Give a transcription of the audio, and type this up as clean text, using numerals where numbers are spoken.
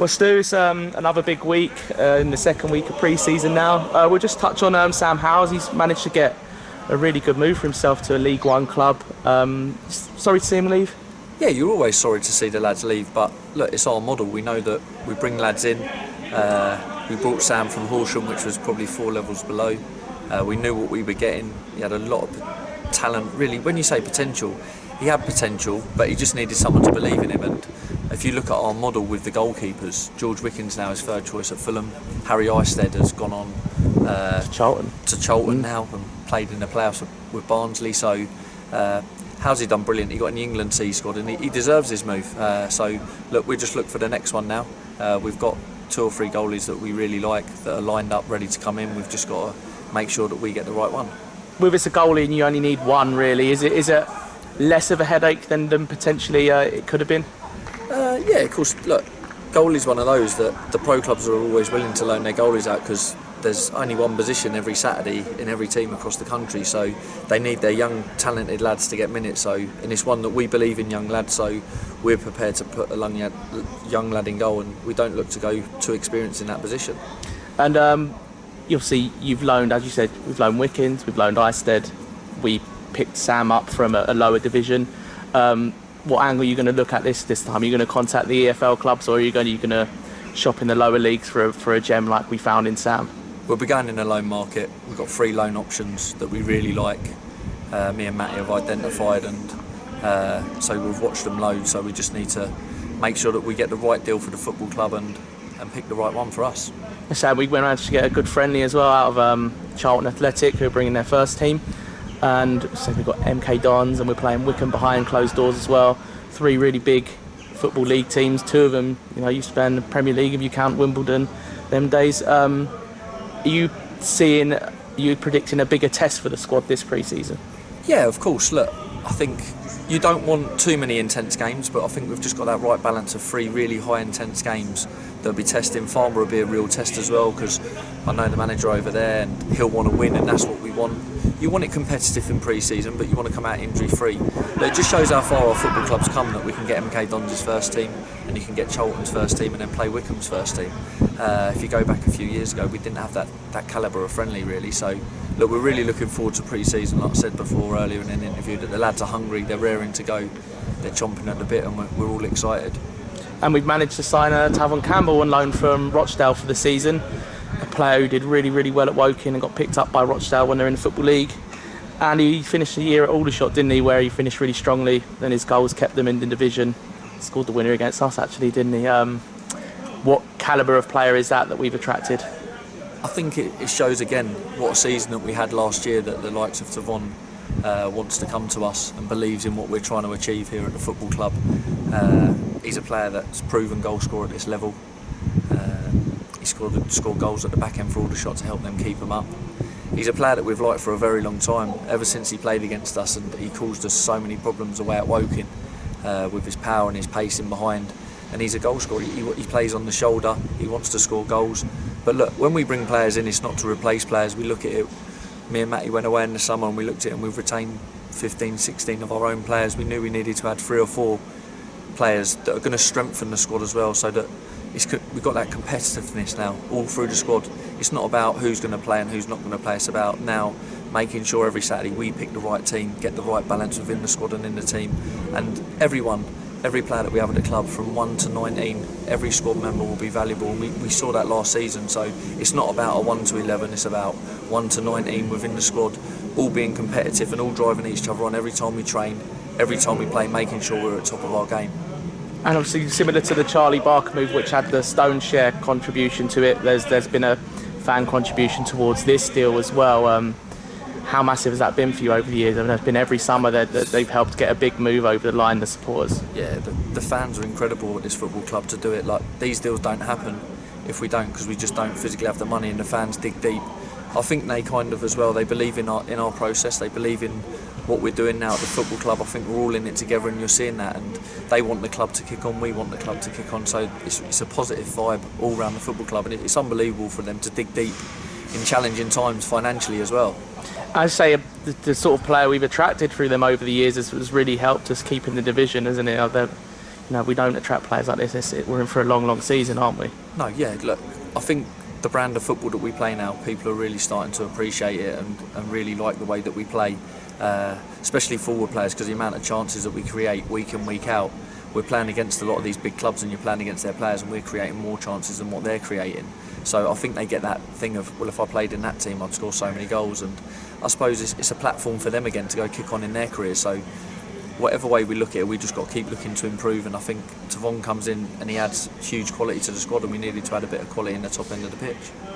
Well, Stu, it's another big week in the second week of pre-season now. We'll just touch on Sam Howes. He's managed to get a really good move for himself to a League One club. Sorry to see him leave? Yeah, you're always sorry to see the lads leave, but look, it's our model. We know that we bring lads in. We brought Sam from Horsham, which was probably 4 levels below. We knew what we were getting. He had a lot of talent. Really, when you say potential, he had potential, but he just needed someone to believe in him. And if you look at our model with the goalkeepers, George Wickens now is third choice at Fulham. Harry Isted has gone on to Charlton now and played in the playoffs with Barnsley. So how's he done brilliant? He got in the England C squad and he deserves his move. So look, we just look for the next one now. We've got 2 or 3 goalies that we really like that are lined up ready to come in. We've just got to make sure that we get the right one. With it's a goalie and you only need one, really, is it less of a headache than potentially it could have been? Yeah, of course. Look, goalie's one of those that the pro clubs are always willing to loan their goalies out because there's only one position every Saturday in every team across the country, so they need their young, talented lads to get minutes. So, and it's one that we believe in young lads, so we're prepared to put a young lad in goal, and we don't look to go too experienced in that position. And you'll see, you've loaned, as you said, we've loaned Wickens, we've loaned Isted, we picked Sam up from a lower division. What angle are you going to look at this time? Are you going to contact the EFL clubs, or are you going to shop in the lower leagues for a gem like we found in Sam? We'll be going in the loan market. We've got 3 loan options that we really like. Me and Matty have identified, and so we've watched them load. So we just need to make sure that we get the right deal for the football club and pick the right one for us. So we managed to get a good friendly as well out of Charlton Athletic, who are bringing their first team. And so we've got MK Dons, and we're playing Wycombe behind closed doors as well. 3 really big football league teams. 2 of them, used to play in the Premier League if you count Wimbledon, them days. Are you predicting a bigger test for the squad this pre-season? Yeah, of course. Look, I think you don't want too many intense games, but I think we've just got that right balance of 3 really high intense games that'll be testing. Farmer will be a real test as well, because I know the manager over there and he'll want to win, and that's what we want. You want it competitive in pre-season, but you want to come out injury-free. But it just shows how far our football club's come, that we can get MK Dons' first team, and you can get Charlton's first team, and then play Wycombe's first team. If you go back a few years ago, we didn't have that calibre of friendly, really. So, look, we're really looking forward to pre-season. Like I said before earlier in an interview, that the lads are hungry, they're raring to go, they're chomping at the bit, and we're all excited. And we've managed to sign Campbell on loan from Rochdale for the season. A player who did really, really well at Woking and got picked up by Rochdale when they're in the Football League. And he finished the year at Aldershot, didn't he, where he finished really strongly. Then his goals kept them in the division. He scored the winner against us, actually, didn't he? What calibre of player is that we've attracted? I think it shows again what a season that we had last year, that the likes of Tavon wants to come to us and believes in what we're trying to achieve here at the football club. He's a player that's proven goal scorer at this level. He scored goals at the back end for Aldershot to help them keep them up. He's a player that we've liked for a very long time, ever since he played against us, and he caused us so many problems away at Woking with his power and his pacing behind. And he's a goal scorer. He plays on the shoulder. He wants to score goals. But look, when we bring players in, it's not to replace players. We look at it. Me and Matty went away in the summer and we looked at it, and we've retained 15, 16 of our own players. We knew we needed to add 3 or 4 players that are going to strengthen the squad as well, so that we've got that competitiveness now all through the squad. It's not about who's going to play and who's not going to play. It's about now making sure every Saturday we pick the right team, get the right balance within the squad and in the team. And every player that we have at the club, from 1 to 19, every squad member will be valuable. We saw that last season. So it's not about a 1 to 11, it's about 1 to 19 within the squad, all being competitive and all driving each other on every time we train, every time we play, making sure we're at the top of our game. And obviously, similar to the Charlie Barker move, which had the Stone share contribution to it, there's been a fan contribution towards this deal as well. How massive has that been for you over the years? I mean, it's been every summer that they've helped get a big move over the line, the supporters. Yeah, the fans are incredible at this football club to do it. Like, these deals don't happen if we don't, because we just don't physically have the money, and the fans dig deep. I think they kind of as well, they believe in our process, they believe in what we're doing now at the football club. I think we're all in it together, and you're seeing that, and they want the club to kick on, we want the club to kick on, so it's a positive vibe all around the football club, and it's unbelievable for them to dig deep in challenging times financially as well. I say the sort of player we've attracted through them over the years has really helped us keep in the division, hasn't it? we don't attract players like this, we're in for a long season, aren't we? No, yeah, look, I think the brand of football that we play now, people are really starting to appreciate it and really like the way that we play, especially forward players, because the amount of chances that we create week in, week out. We're playing against a lot of these big clubs and you're playing against their players and we're creating more chances than what they're creating. So I think they get that thing of, well, if I played in that team I'd score so many goals, and I suppose it's a platform for them again to go kick on in their careers. So whatever way we look at it, we just got to keep looking to improve, and I think Tavon comes in and he adds huge quality to the squad, and we needed to add a bit of quality in the top end of the pitch.